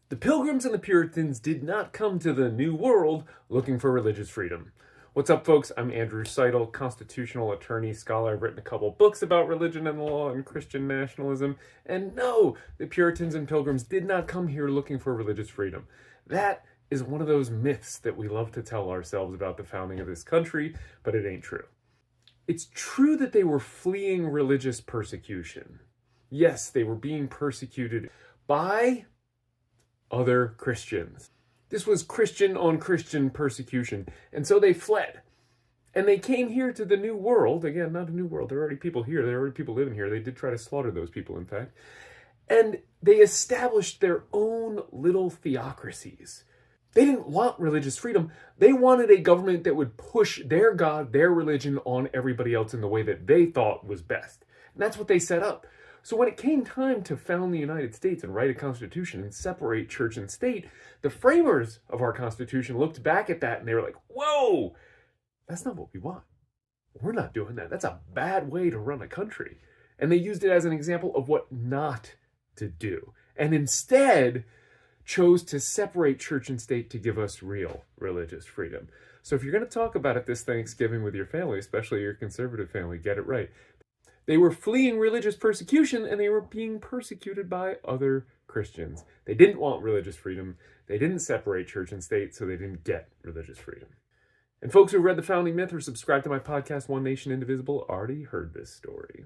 The Pilgrims and the Puritans did not come to the New World looking for religious freedom. What's up, folks? I'm Andrew Seidel, constitutional attorney, scholar. I've written a couple books about religion and the law and Christian nationalism. And no, the Puritans and Pilgrims did not come here looking for religious freedom. That is one of those myths that we love to tell ourselves about the founding of this country, but it ain't true. It's true that they were fleeing religious persecution. Yes, they were being persecuted by other Christians. This was Christian on Christian persecution, and so they fled. And they came here to the New World. Again, not a new world. There are already people here. There are already people living here. They did try to slaughter those people, in fact. And they established their own little theocracies. They didn't want religious freedom. They wanted a government that would push their God, their religion, on everybody else in the way that they thought was best. And that's what they set up. So when it came time to found the United States and write a constitution and separate church and state, the framers of our constitution looked back at that and they were like, whoa, that's not what we want. We're not doing that. That's a bad way to run a country. And they used it as an example of what not to do. And instead chose to separate church and state to give us real religious freedom. So if you're going to talk about it this Thanksgiving with your family, especially your conservative family, get it right. They were fleeing religious persecution, and they were being persecuted by other Christians. They didn't want religious freedom. They didn't separate church and state, so they didn't get religious freedom. And folks who read The Founding Myth or subscribe to my podcast, One Nation Indivisible, already heard this story.